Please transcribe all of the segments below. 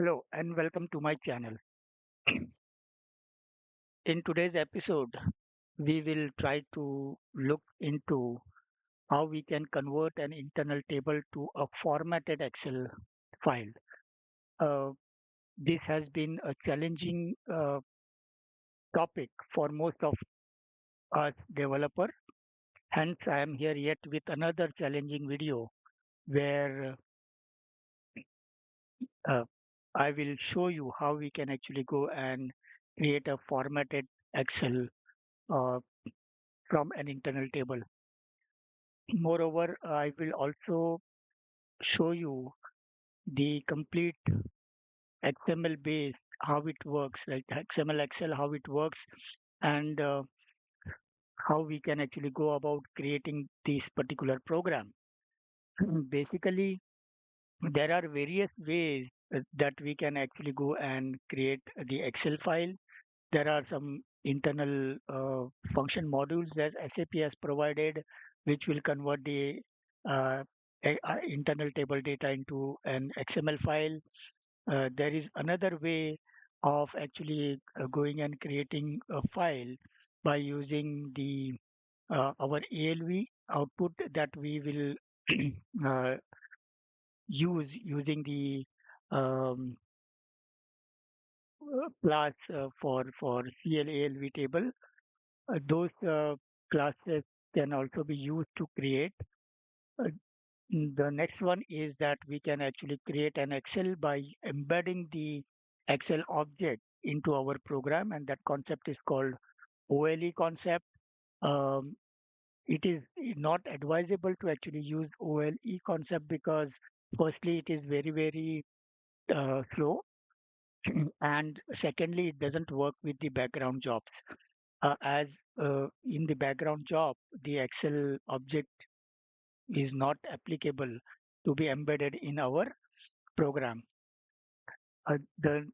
Hello and welcome to my channel. In today's episode, we will try to look into how we can convert an internal table to a formatted Excel file. Uh, this has been a challenging topic for most of us developers. Hence, I am here yet with another challenging video where uh, I will show you how we can actually go and create a formatted Excel uh, from an internal table. Moreover, I will also show you the complete XML base, how it works, like XML Excel, how it works, and how we can actually go about creating this particular program. Basically, there are various ways that we can actually go and create the Excel file. There are some internal function modules that SAP has provided, which will convert the uh, internal table data into an XML file. There is another way of actually going and creating a file by using the our ALV output that we will use using the um, class for CLALV table. Those classes can also be used to create. Uh, the next one is that we can actually create an Excel by embedding the Excel object into our program, and that concept is called OLE concept. Um, it is not advisable to actually use OLE concept because firstly, it is very slow, and secondly, it doesn't work with the background jobs. As in the background job, the Excel object is not applicable to be embedded in our program. The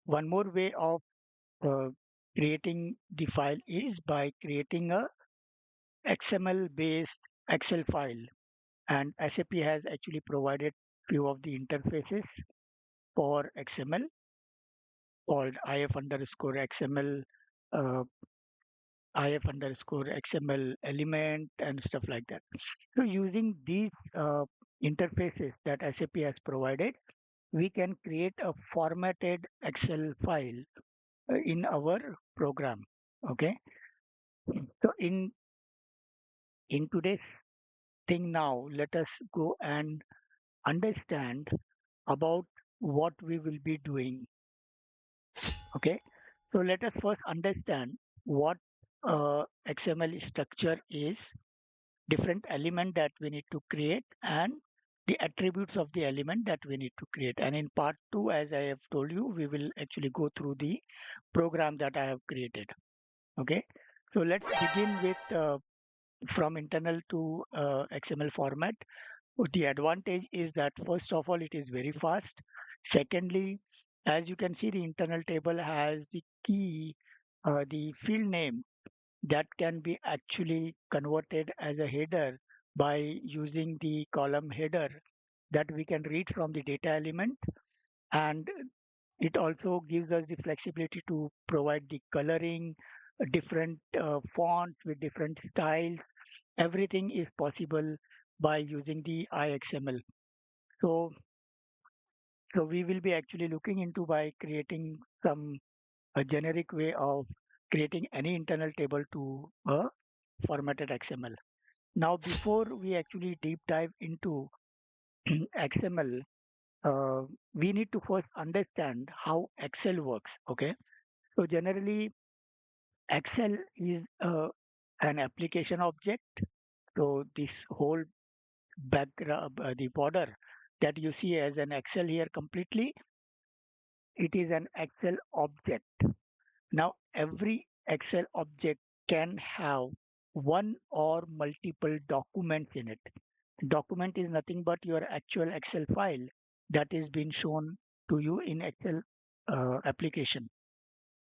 one more way of uh, creating the file is by creating a XML based Excel file, and SAP has actually provided few of the interfaces for XML called if underscore XML, uh, if underscore XML element and stuff like that. So using these interfaces that SAP has provided, we can create a formatted Excel file in our program. Okay. So in today's thing now, let us go and understand about what we will be doing. Okay. So let us first understand what XML structure is, different element that we need to create, and the attributes of the element that we need to create. And in part two, as I have told you, we will actually go through the program that I have created. Okay. So let's begin with from internal to XML format. The advantage is that first of all, it is very fast. Secondly, as you can see, the internal table has the key, the field name that can be actually converted as a header by using the column header that we can read from the data element. And it also gives us the flexibility to provide the coloring, different fonts with different styles. Everything is possible by using the iXML. So, so we will be actually looking into by creating some a generic way of creating any internal table to a formatted XML. Now, before we actually deep dive into XML, we need to first understand how Excel works. Okay, so generally, Excel is an application object. So this whole background, the border that you see as an Excel here completely, it is an Excel object. Now, every Excel object can have one or multiple documents in it. Document is nothing but your actual Excel file that is being shown to you in Excel application.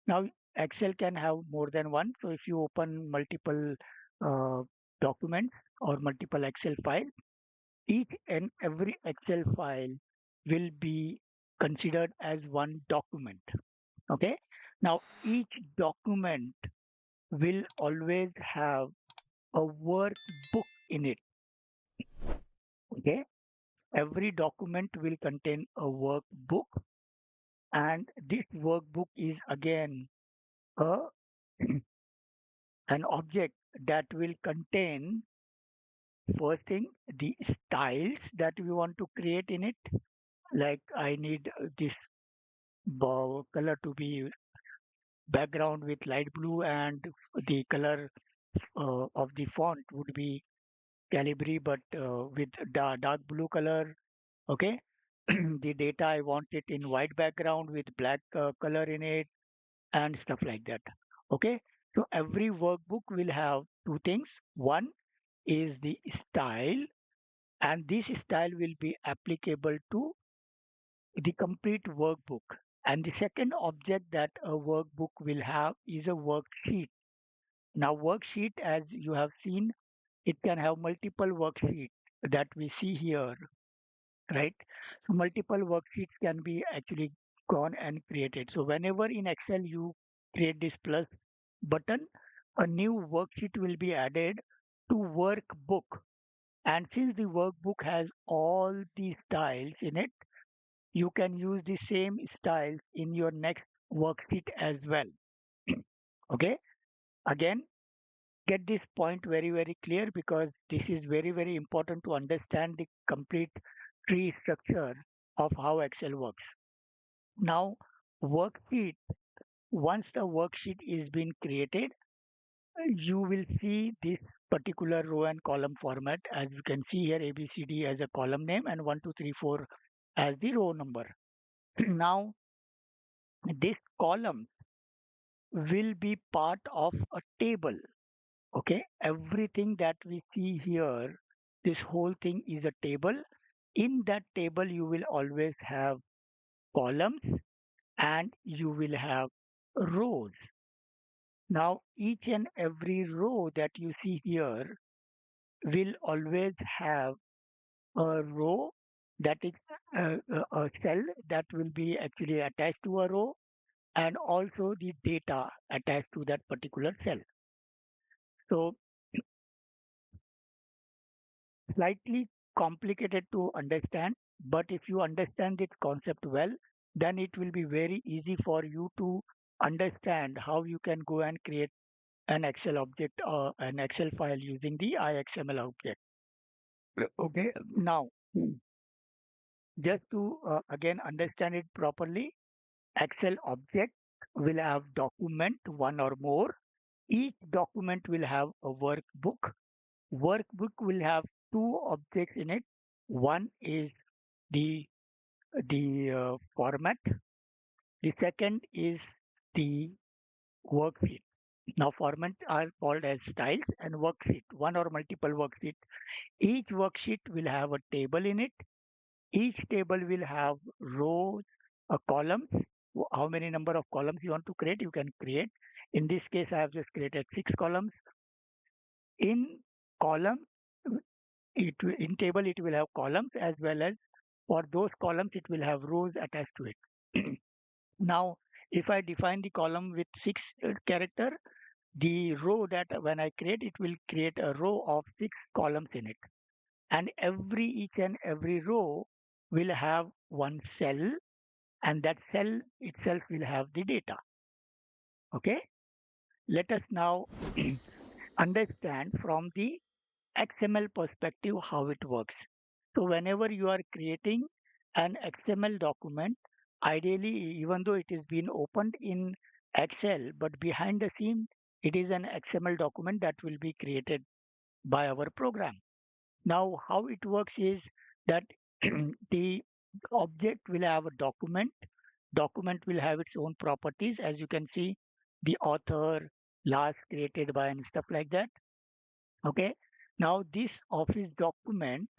Now, Excel can have more than one. So if you open multiple uh, documents or multiple Excel files, each and every Excel file will be considered as one document. Okay. Now each document will always have a workbook in it. Okay. Every document will contain a workbook, and this workbook is again a an object that will contain first thing the styles that we want to create in it. Like I need this color to be background with light blue, and the color of the font would be Calibri, but with dark blue color. Okay. The data I want it in white background with black color in it and stuff like that. Okay. So every workbook will have two things. One is the style, and this style will be applicable to the complete workbook. And the second object that a workbook will have is a worksheet. Now, worksheet, as you have seen, it can have multiple worksheets that we see here, right? So multiple worksheets can be actually gone and created. So whenever in Excel you create this plus button, a new worksheet will be added to workbook. And since the workbook has all the styles in it, you can use the same styles in your next worksheet as well. Okay. Again, get this point very, very clear, because this is very, very important to understand the complete tree structure of how Excel works. Now, worksheet, once the worksheet is being created, you will see this particular row and column format. As you can see here, ABCD as a column name and 1, 2, 3, 4 as the row number. Now, this column will be part of a table. Okay, everything that we see here, this whole thing is a table. In that table, you will always have columns and you will have rows. Now, each and every row that you see here will always have a row that is a cell that will be actually attached to a row, and also the data attached to that particular cell. So slightly complicated to understand, but if you understand this concept well, then it will be very easy for you to understand how you can go and create an Excel object or an Excel file using the iXML object. Okay, now just to again understand it properly, Excel object will have document one or more. Each document will have a workbook. Workbook will have two objects in it. One is the format. The second is the worksheet. Now formats are called as styles and worksheet, one or multiple worksheet. Each worksheet will have a table in it. Each table will have rows, columns. How many number of columns you want to create, you can create. In this case, I have just created 6 columns. In column, in table it will have columns, as well as for those columns it will have rows attached to it. Now, if I define the column with 6 character, the row that when I create, it will create a row of 6 columns in it. And each and every row will have one cell, and that cell itself will have the data. Okay. Let us now understand from the XML perspective how it works. So whenever you are creating an XML document, ideally, even though it is being opened in Excel, but behind the scene, it is an XML document that will be created by our program. Now, how it works is that the object will have a document. Document will have its own properties, as you can see, the author, last created by, and stuff like that. Okay. Now, this Office document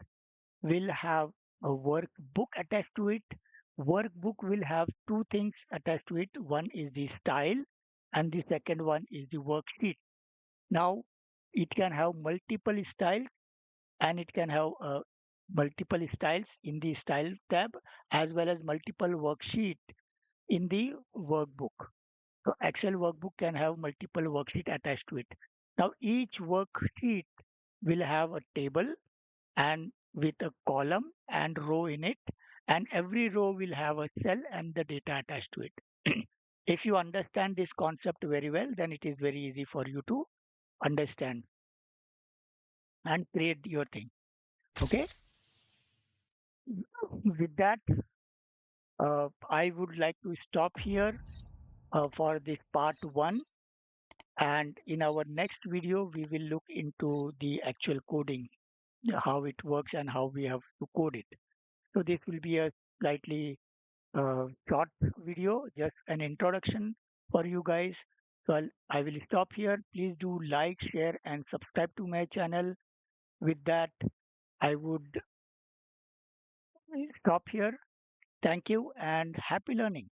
will have a workbook attached to it. Workbook will have two things attached to it. One is the style, and the second one is the worksheet. Now, it can have multiple styles, and it can have multiple styles in the style tab as well as multiple worksheet in the workbook. So Excel workbook can have multiple worksheet attached to it. Now each worksheet will have a table and with a column and row in it, and every row will have a cell and the data attached to it. If you understand this concept very well, then it is very easy for you to understand and create your thing. Okay. With that, I would like to stop here for this part one. And in our next video, we will look into the actual coding, how it works and how we have to code it. So this will be a slightly short video, just an introduction for you guys. So I will stop here. Please do like, share, and subscribe to my channel. With that, I would stop here. Thank you and happy learning.